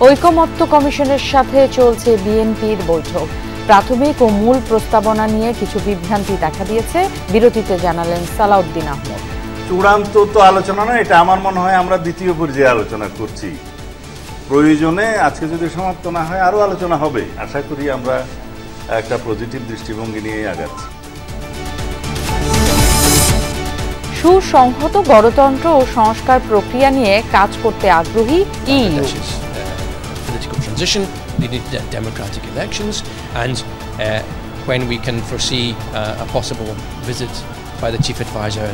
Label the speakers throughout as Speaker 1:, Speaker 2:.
Speaker 1: ঐকমত্য কমিশনের সাথে চলছে বিএনপির বৈঠক। প্রাথমিক ও মূল প্রস্তাবনা নিয়ে কিছু বিভ্রান্তি দেখা দিয়েছে, বিরতিতে জানালেন সালাউদ্দিন আহমদ।
Speaker 2: চূড়ান্ত তো আলোচনা নয়, এটা আমার মনে হয় আমরা দ্বিতীয় পর্যায়ে আলোচনা করছি। প্রয়োজনে আজকে যদি সমাপ্ত না হয় আরো আলোচনা হবে। আশা করি আমরা একটা পজিটিভ দৃষ্টিভঙ্গি নিয়ে আগাচ্ছি।
Speaker 1: সুসংহত গণতন্ত্র ও সংস্কার প্রক্রিয়া নিয়ে কাজ করতে আগ্রহী EU.
Speaker 3: Political transition, we need democratic elections, and when we can foresee a possible visit by the chief advisor.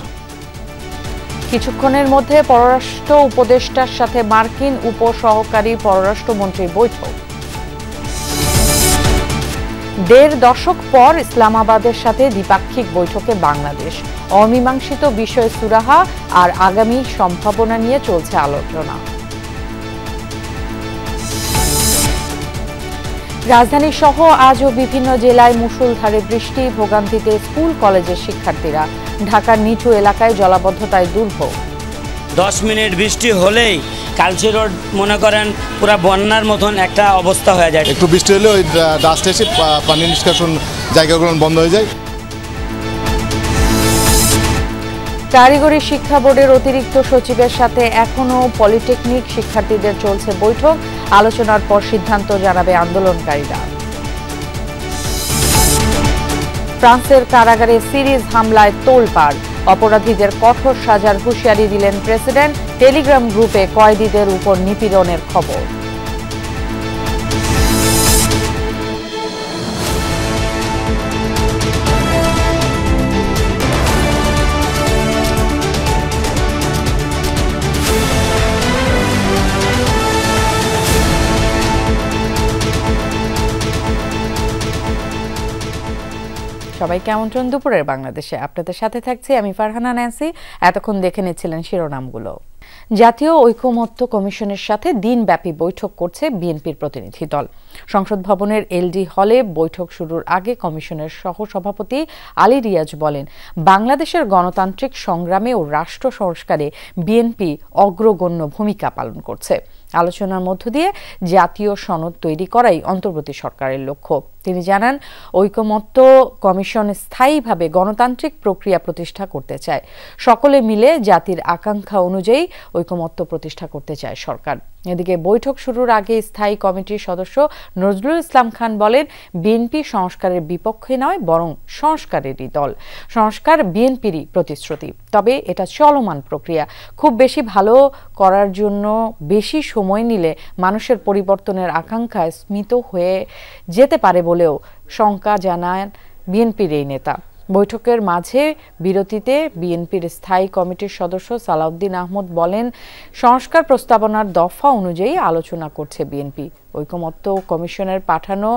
Speaker 1: কিছুক্ষণের মধ্যে পররাষ্ট্র উপদেষ্টার সাথে মার্কিন উপসহকারী পররাষ্ট্রমন্ত্রীর বৈঠক। ১.৫ দশক পর ইসলামাবাদের সাথে দ্বিপাক্ষিক বৈঠকে বাংলাদেশ। অমীমাংসিত বিষয় সুরাহা আর আগামী সম্ভাবনা নিয়ে চলছে আলোচনা। রাজধানী সহ আজও বিভিন্ন জেলায় মুষলধারে বৃষ্টি, ভোগান্তিতে স্কুল কলেজের শিক্ষার্থীরা। ঢাকার নিচু এলাকায় জলাবদ্ধতায় দুর্ভোগ।
Speaker 4: 10 মিনিট বৃষ্টি হলেই কালচি রোড মনে করেন পুরো বন্যার মতন একটা অবস্থা হয়ে যায়।
Speaker 5: একটু বৃষ্টি হলে ওই ডাস্ট এসে পানি নিষ্কাশন জায়গাগুলো বন্ধ হয়ে যায়।
Speaker 1: কারিগরি শিক্ষা বোর্ডের অতিরিক্ত সচিবের সাথে এখনো পলিটেকনিক শিক্ষার্থীদের চলছে বৈঠক। আলোচনার পর সিদ্ধান্ত জানাবে আন্দোলনকারীরা। ফ্রান্সের কারাগারে সিরিজ হামলায় তোলপাড়। অপরাধীদের কঠোর সাজার হুঁশিয়ারি দিলেন প্রেসিডেন্ট। টেলিগ্রাম গ্রুপে কয়েদিদের উপর নিপীড়নের খবর। সবাইকে আমন্ত্রণ দুপুরের বাংলাদেশে। আপনাদের সাথে থাকছি আমি ফারহানা ন্যান্সি। এতক্ষণ দেখে নিচ্ছিলেন শিরোনামগুলো। জাতীয় ঐকমত্য কমিশনের সাথে দিনব্যাপী বৈঠক করছে বিএনপির প্রতিনিধি দল। সংসদ ভবনের এলডি হলে বৈঠক শুরুর আগে কমিশনের সহসভাপতি আলী রিয়াজ বলেন, বাংলাদেশের গণতান্ত্রিক সংগ্রামে ও রাষ্ট্র সংস্কারে বিএনপি অগ্রগণ্য ভূমিকা পালন করছে। আলোচনার মধ্য দিয়ে জাতীয় সনদ তৈরি করাই অন্তর্বর্তী সরকারের লক্ষ্য। তিনি জানান, ঐকমত্য কমিশন স্থায়ীভাবে গণতান্ত্রিক প্রক্রিয়া প্রতিষ্ঠা করতে চায়। সকলে মিলে জাতির আকাঙ্ক্ষা অনুযায়ী ঐকমত্য প্রতিষ্ঠা করতে চায় সরকার। এদিকে বৈঠক শুরুর আগে স্থায়ী কমিটির সদস্য নজরুল ইসলাম খান বলেন, বিএনপি সংস্কারের বিপক্ষে নয়, বরং সংস্কারেরই দল। সংস্কার বিএনপিরই প্রতিশ্রুতি, তবে এটা চলমান প্রক্রিয়া। খুব বেশি ভালো করার জন্য বেশি সময় নিলে মানুষের পরিবর্তনের আকাঙ্ক্ষায় স্মিত হয়ে যেতে পারে বলেও শঙ্কা জানান বিএনপির এই নেতা। বৈঠকের মাঝে বিরতিতে বিএনপির স্থায়ী কমিটির সদস্য সালাউদ্দিন আহমদ বলেন, সংস্কার প্রস্তাবনার দফা অনুযায়ী আলোচনা করছে বিএনপি। ঐকমত্য কমিশনের পাঠানো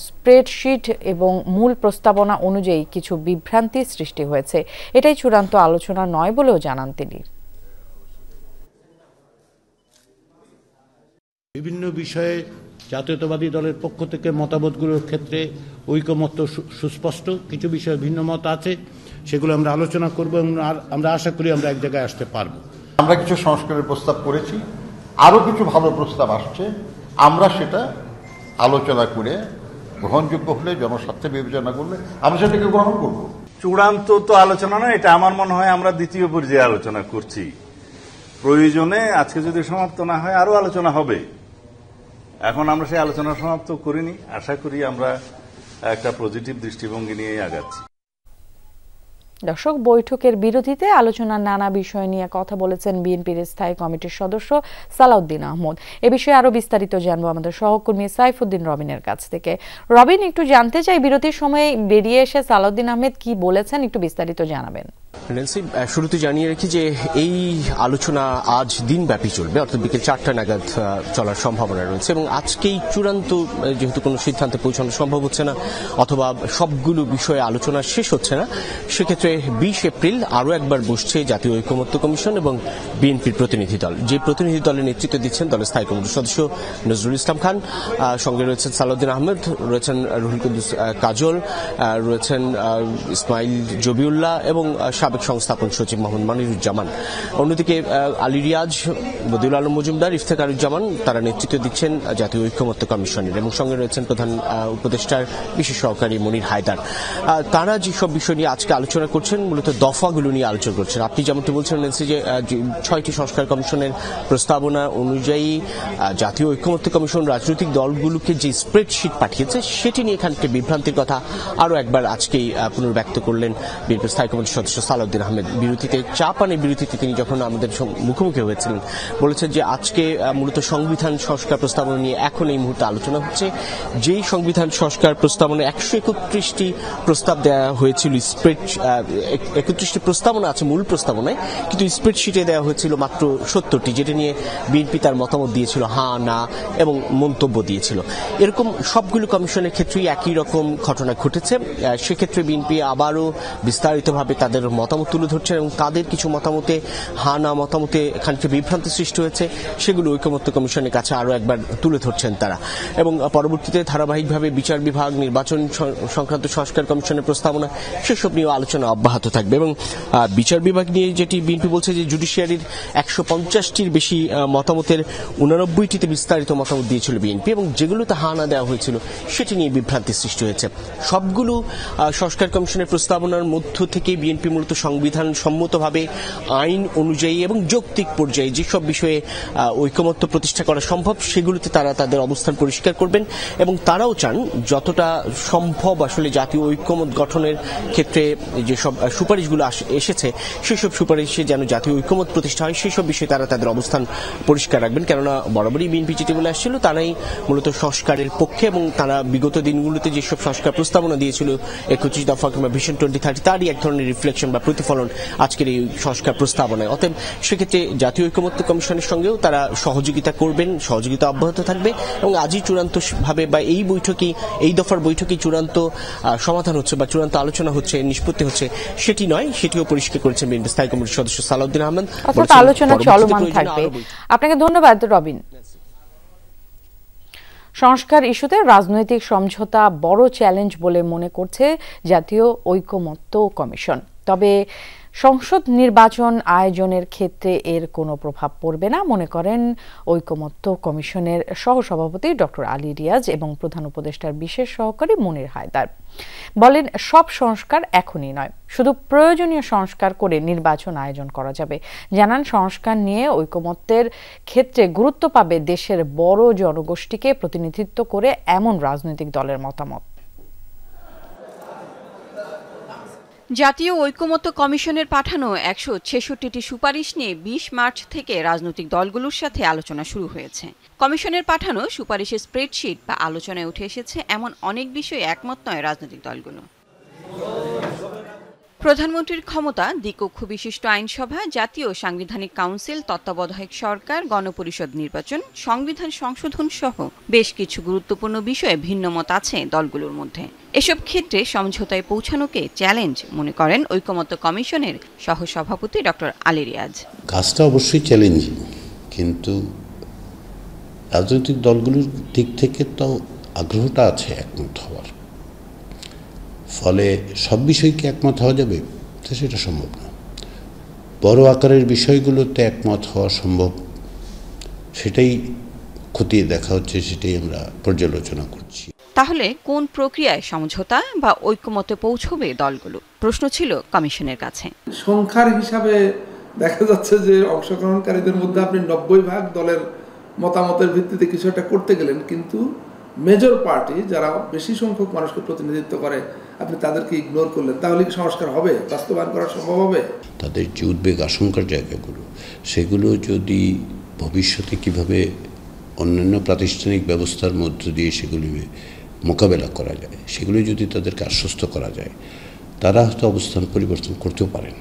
Speaker 1: স্প্রেডশিট এবং মূল প্রস্তাবনা অনুযায়ী কিছু বিভ্রান্তি সৃষ্টি হয়েছে। এটাই চূড়ান্ত আলোচনা নয় বলেও জানান তিনি।
Speaker 6: বিভিন্ন বিষয়ে জাতীয়তাবাদী দলের পক্ষ থেকে মতামতগুলোর ক্ষেত্রে ঐকমত্য সুস্পষ্ট। কিছু বিষয়ে ভিন্ন মত আছে, সেগুলো আমরা আলোচনা করব এবং আমরা আশা করি আমরা এক জায়গায় আসতে পারব।
Speaker 7: আমরা কিছু সংস্কারের প্রস্তাব করেছি, আরো কিছু ভালো প্রস্তাব আসছে। আমরা সেটা আলোচনা করে গ্রহণযোগ্য হলে, জনস্বার্থে বিবেচনা করলে আমরা সেটাকে গ্রহণ করব।
Speaker 2: চূড়ান্ত তো আলোচনা নয়, এটা আমার মনে হয় আমরা দ্বিতীয় পর্যায়ে আলোচনা করছি। প্রয়োজনে আজকে যদি সমাপ্ত না হয় আরো আলোচনা হবে। এখন আমরা সেই আলোচনা সমাপ্ত করিনি। আশা করি আমরা একটা পজিটিভ দৃষ্টিভঙ্গি নিয়ে আগাচ্ছি।
Speaker 1: দর্শক, বৈঠকের বিরতিতে আলোচনার নানা বিষয় নিয়ে কথা বলেছেন বিএনপির স্থায়ী কমিটির সদস্য সালাউদ্দিন আহমদ। এ বিষয়ে আরো বিস্তারিত জানবো আমাদের সহকর্মী সাইফুদ্দিন রবিনের কাছ থেকে। রবিন, একটু জানতে চাই, বিরতির সময় বেরিয়ে এসে সালাউদ্দিন আহমেদ কি বলেছেন, একটু বিস্তারিত জানাবেন।
Speaker 8: ন্যান্সি, শুরুতে জানিয়ে রাখি যে এই আলোচনা আজ দিনব্যাপী চলবে, অর্থাৎ বিকেল 4টা নাগাদ চলার সম্ভাবনা রয়েছে এবং আজকেই চূড়ান্ত যেহেতু কোনো সিদ্ধান্তে পৌঁছানো সম্ভব হচ্ছে না অথবা সবগুলো বিষয়ে আলোচনা শেষ হচ্ছে না, সেক্ষেত্রে 20 এপ্রিল আরও একবার বসছে জাতীয় ঐকমত্য কমিশন এবং বিএনপির প্রতিনিধি দল। যে প্রতিনিধি দলের নেতৃত্ব দিচ্ছেন দলের স্থায়ী কমিটির সদস্য নজরুল ইসলাম খান, সঙ্গে রয়েছেন সালাউদ্দিন আহমেদ, রয়েছেন রুহুল কুদ্দুস কাজল, রয়েছেন ইসমাইল জবিউল্লাহ এবং সাবেক সংস্থাপন সচিব মোহাম্মদ মনিরুজ্জামান। অন্যদিকে আলী রিয়াজ, বদিউল আলম মজুমদার, ইফতেখারুজ্জামান তারা নেতৃত্ব দিচ্ছেন জাতীয় ঐকমত্য কমিশনের এবং সঙ্গে রয়েছেন প্রধান উপদেষ্টার বিশেষ সহকারী মনির হায়দার। তারা যেসব বিষয় নিয়ে আজকে আলোচনা করছেন মূলত দফাগুলো নিয়ে আলোচনা করছেন। আপনি যেমনটি বলছেন যে 6টি সংস্কার কমিশনের প্রস্তাবনা অনুযায়ী জাতীয় ঐকমত্য কমিশন রাজনৈতিক দলগুলোকে যে স্প্রেডশিট পাঠিয়েছে সেটি নিয়ে এখানকে বিভ্রান্তির কথা আরও একবার আজকেই পুনর্ব্যক্ত করলেন বিএনপির স্থায়ী কমিটির সদস্য সালাউদ্দিন আহমেদ। বিরতিতে বিরতিতে তিনি যখন আমাদের মুখোমুখি হয়েছিলেন বলেছেন যে আজকে মূলত সংবিধান সংস্কার প্রস্তাবনা নিয়ে এখন এই মুহূর্তে আলোচনা হচ্ছে। যেই সংবিধান সংস্কার প্রস্তাবনা 131টি প্রস্তাব দেওয়া হয়েছিল, 31টি প্রস্তাবনা আছে মূল প্রস্তাবনায়, কিন্তু স্প্রেডশিটে দেওয়া হয়েছিল মাত্র 70টি, যেটা নিয়ে বিএনপি তার মতামত দিয়েছিল, হ্যাঁ না এবং মন্তব্য দিয়েছিল। এরকম সবগুলো কমিশনের ক্ষেত্রেই একই রকম ঘটনা ঘটেছে। সেক্ষেত্রে বিএনপি আবারও বিস্তারিতভাবে তাদের মতামত তুলে ধরছেন এবং তাদের কিছু মতামতে হ্যাঁ না মতামতে এখানকে বিভ্রান্তি সৃষ্টি হয়েছে, সেগুলো ঐকমত্য কমিশনের কাছে আরও একবার তুলে ধরছেন তারা। এবং পরবর্তীতে ধারাবাহিকভাবে বিচার বিভাগ, নির্বাচন সংক্রান্ত সংস্কার কমিশনের প্রস্তাবনা, সেসব নিয়েও আলোচনা অব্যাহত থাকবে। এবং বিচার বিভাগ নিয়ে যেটি বিএনপি বলছে যে জুডিশিয়ারির 150টির বেশি মতামতের 89টিতে বিস্তারিত মতামত দিয়েছিল বিএনপি এবং যেগুলোতে হ্যাঁ না দেওয়া হয়েছিল সেটি নিয়ে বিভ্রান্তি সৃষ্টি হয়েছে। সবগুলো সংস্কার কমিশনের প্রস্তাবনার মধ্য থেকে বিএনপি মূলত সংবিধান সম্মতভাবে আইন অনুযায়ী এবং যৌক্তিক পর্যায়ে যেসব বিষয়ে ঐকমত্য প্রতিষ্ঠা করা সম্ভব সেগুলোতে তারা তাদের অবস্থান পরিষ্কার করবেন এবং তারাও চান যতটা সম্ভব আসলে জাতীয় ঐকমত্য গঠনের ক্ষেত্রে যেসব সুপারিশগুলো এসেছে সেসব সুপারিশে যেন জাতীয় ঐকমত্য প্রতিষ্ঠা হয় সেসব বিষয়ে তারা তাদের অবস্থান পরিষ্কার রাখবেন। কেননা বরাবরই বিএনপি যেটি বলে আসছিল তারাই মূলত সংস্কারের পক্ষে এবং তারা বিগত দিনগুলোতে যেসব সংস্কার প্রস্তাবনা দিয়েছিল 21 দফা কিংবা ভিশন 2030 তারই এক ধরনের রিফ্লেকশন বা প্রতিফলন আজকের এই সংস্কার প্রস্তাবনায়। অতএব সেক্ষেত্রে জাতীয় ঐকমত্য কমিশনের সঙ্গেও তারা সহযোগিতা করবেন, সহযোগিতা অব্যাহত থাকবে এবং আজই চূড়ান্ত ভাবে বা এই দফার বৈঠকে চূড়ান্ত সমাধান হচ্ছে বা চূড়ান্ত আলোচনা হচ্ছে, নিষ্পত্তি হচ্ছে সেটি নয়, সেটিও পরিষ্কার করেছেন বিএনপি স্থায়ী কমিটির সদস্য সালাউদ্দিন আহমেদ।
Speaker 1: আলোচনা চলমান থাকবে। আপনাকে ধন্যবাদ রবিন। সংস্কার ইস্যুতে রাজনৈতিক সমঝোতা বড় চ্যালেঞ্জ বলে মনে করছে জাতীয় ঐকমত্য কমিশন। তবে সংসদ নির্বাচন আয়োজনের ক্ষেত্রে এর কোনো প্রভাব পড়বে না মনে করেন ঐকমত্য কমিশনের সহসভাপতি ডক্টর আলী রিয়াজ এবং প্রধান উপদেষ্টার বিশেষ সহকারী মনির হায়দার। বলেন সব সংস্কার এখনই নয়, শুধু প্রয়োজনীয় সংস্কার করে নির্বাচন আয়োজন করা যাবে। জানান সংস্কার নিয়ে ঐকমত্যের ক্ষেত্রে গুরুত্ব পাবে দেশের বড় জনগোষ্ঠীকে প্রতিনিধিত্ব করে এমন রাজনৈতিক দলের মতামত।
Speaker 9: জাতীয় ঐকমত্য কমিশনের পাঠানো 166টি সুপারিশ নিয়ে 20 মার্চ থেকে রাজনৈতিক দলগুলোর সাথে আলোচনা শুরু হয়েছে। কমিশনের পাঠানো সুপারিশের স্প্রেডশিট বা আলোচনায় উঠে এসেছে এমন অনেক বিষয়ে একমত নয় রাজনৈতিক দলগুলো। প্রধানমন্ত্রীর ক্ষমতা, দ্বিকক্ষ বিশিষ্ট আইনসভা, জাতীয় সাংবিধানিক কাউন্সিল, তত্ত্বাবধায়ক সরকার, গণপরিষদ নির্বাচন, সংবিধান সংশোধন সহ বেশ কিছু গুরুত্বপূর্ণ বিষয়ে ভিন্নমত আছে দলগুলোর মধ্যে। এসব ক্ষেত্রে সমঝোতায় পৌঁছানোকে চ্যালেঞ্জ মনে করেন ঐকমত্য কমিশনের সহসভাপতি ডক্টর আলী রিয়াজ।
Speaker 6: কাজটা অবশ্যই চ্যালেঞ্জিং, কিন্তু রাজনৈতিক দলগুলোর দিক থেকে তো আগ্রহটা আছে একমত হওয়ার, ফলে সব বিষয়কে একমত হওয়া যাবে তো সেটা সম্ভব না। বড় আকারের বিষয়গুলোতে একমত হওয়া সম্ভব, সেটাই খতিয়ে দেখা হচ্ছে, সেটাই আমরা পর্যালোচনা করছি।
Speaker 9: তাহলে কোন প্রক্রিয়ায় সমঝোতা বা ঐকমত্যে পৌঁছবে দলগুলো, প্রশ্ন ছিল কমিশনের কাছে।
Speaker 10: সংখ্যার হিসাবে দেখা যাচ্ছে যে অংশগ্রহণকারীদের মধ্যে আপনি 90% দলের মতামতের ভিত্তিতে কিছু একটা করতে গেলেন, কিন্তু মেজর পার্টি যারা বেশি সংখ্যক মানুষকে প্রতিনিধিত্ব করে আপনি তাদেরকে ইগনোর করলেন, তাহলে কি সংস্কার হবে, বাস্তবায়ন করা সম্ভব হবে?
Speaker 6: তাদের যে উদ্বেগ আশঙ্কার জায়গাগুলো, সেগুলো যদি ভবিষ্যতে কিভাবে অন্যান্য প্রাতিষ্ঠানিক ব্যবস্থার মধ্য দিয়ে সেগুলি মোকাবেলা করা যায়, সেগুলো যদি তাদেরকে আশ্বস্ত করা যায়, তারা হয়তো অবস্থান পরিবর্তন করতেও পারেন।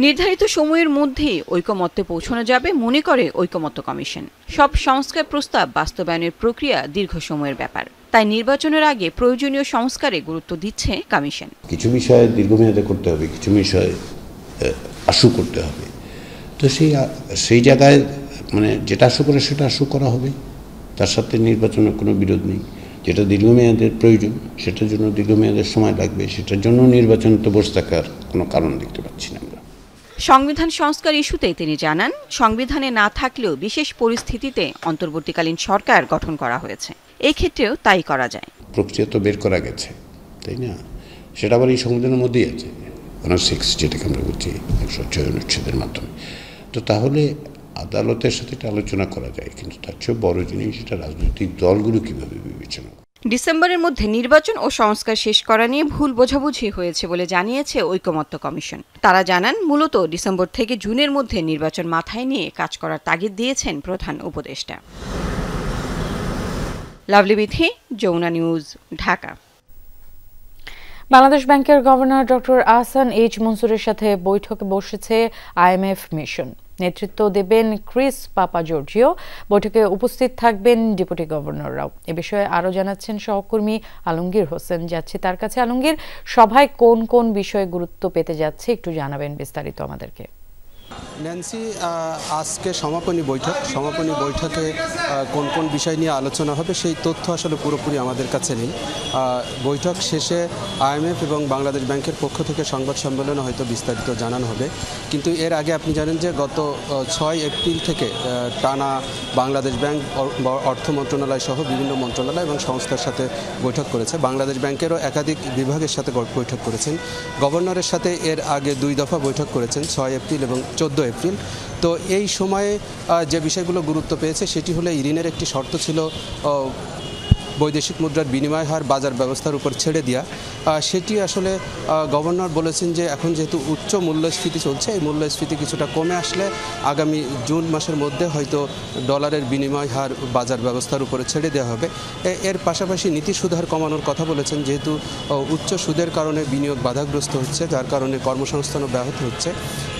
Speaker 9: নির্ধারিত সময়ের মধ্যেই ঐকমত্যে পৌঁছানো যাবে মনে করে ঐকমত্য কমিশন। সব সংস্কার প্রস্তাব বাস্তবায়নের প্রক্রিয়া দীর্ঘ সময়ের ব্যাপার, তাই নির্বাচনের আগে প্রয়োজনীয় সংস্কারে গুরুত্ব দিচ্ছে কমিশন।
Speaker 6: কিছু বিষয়ে দীর্ঘমেয়াদে করতে হবে, কিছু বিষয়ে আশু করতে হবে। তো সেই জায়গায় মানে যেটা আশু করে সেটা আশু করা হবে, তার সাথে নির্বাচনের কোনো বিরোধ নেই। যেটা দীর্ঘমেয়াদের প্রয়োজন সেটার জন্য দীর্ঘমেয়াদের সময় লাগবে, সেটার জন্য নির্বাচন তো বসে থাকার কোনো কারণ দেখতে পাচ্ছি না আমরা।
Speaker 9: সংবিধান সংস্কার ইস্যুতে তিনি জানান, সংবিধানে না থাকলেও বিশেষ পরিস্থিতিতে অন্তর্বর্তীকালীন সরকার গঠন করা হয়েছে। এই ক্ষেত্রেও তাই করা যায়।
Speaker 6: প্রক্রিয়া তো বের করা গেছে, তাই না? সেটা আবার এই সংবিধানের মধ্যেই আছে, 106 যেটাকে আমরা বলছি 106 অনুচ্ছেদের মাধ্যমে। তো তাহলে আদালতের সাথে এটা আলোচনা করা যায়, কিন্তু তার চেয়ে বড় জিনিস এটা রাজনৈতিক দলগুলো কিভাবে বিবেচনা করে।
Speaker 9: ডিসেম্বরের মধ্যে নির্বাচন ও সংস্কার শেষ করা নিয়ে ভুল বোঝাবুঝি হয়েছে বলে জানিয়েছে ঐকমত্য কমিশন। তারা জানান, মূলত ডিসেম্বর থেকে জুনের মধ্যে নির্বাচন মাথায় নিয়ে কাজ করার তাগিদ দিয়েছেন প্রধান উপদেষ্টা। লাভলি বিথি, যমুনা নিউজ, ঢাকা।
Speaker 1: বাংলাদেশ ব্যাংকের গভর্নর ডক্টর আহসান এইচ মনসুরের সাথে বৈঠকে বসেছে IMF মিশন। নেতৃত্ব দেবেন ক্রিস পাপাজর্জিও। বৈঠকে উপস্থিত থাকবেন ডেপুটি গভর্নররাও। এ বিষয়ে আরও জানাচ্ছেন সহকর্মী আলমগীর হোসেন। যাচ্ছে তার কাছে। আলমগীর, সভায় কোন কোন বিষয়ে গুরুত্ব পেতে যাচ্ছে একটু জানাবেন বিস্তারিত আমাদেরকে।
Speaker 11: ন্যান্সি, আজকে সমাপনী বৈঠকে কোন কোন বিষয় নিয়ে আলোচনা হবে সেই তথ্য আসলে পুরোপুরি আমাদের কাছে নেই। বৈঠক শেষে IMF এবং বাংলাদেশ ব্যাংকের পক্ষ থেকে সংবাদ সম্মেলনে হয়তো বিস্তারিত জানানো হবে। কিন্তু এর আগে আপনি জানেন যে গত 6 এপ্রিল থেকে টানা বাংলাদেশ ব্যাংক, অর্থ মন্ত্রণালয় সহ বিভিন্ন মন্ত্রণালয় এবং সংস্থার সাথে বৈঠক করেছে। বাংলাদেশ ব্যাংকেরও একাধিক বিভাগের সাথে বৈঠক করেছেন। গভর্নরের সাথে এর আগে 2 দফা বৈঠক করেছেন, 6 এপ্রিল এবং 14 এপ্রিল। তো এই সময়ে যে বিষয়গুলো গুরুত্ব পেয়েছে সেটি হলো ঋণের একটি শর্ত ছিল বৈদেশিক মুদ্রার বিনিময় হার বাজার ব্যবস্থার উপর ছেড়ে দেওয়া। সেটি আসলে গভর্নর বলেছেন যে এখন যেহেতু উচ্চ মূল্যস্ফীতি চলছে, এই মূল্যস্ফীতি কিছুটা কমে আসলে আগামী জুন মাসের মধ্যে হয়তো ডলারের বিনিময় হার বাজার ব্যবস্থার উপরে ছেড়ে দেওয়া হবে। এর পাশাপাশি নীতি সুদহার কমানোর কথা বলেছেন, যেহেতু উচ্চ সুদের কারণে বিনিয়োগ বাধাগ্রস্ত হচ্ছে, যার কারণে কর্মসংস্থানও ব্যাহত হচ্ছে।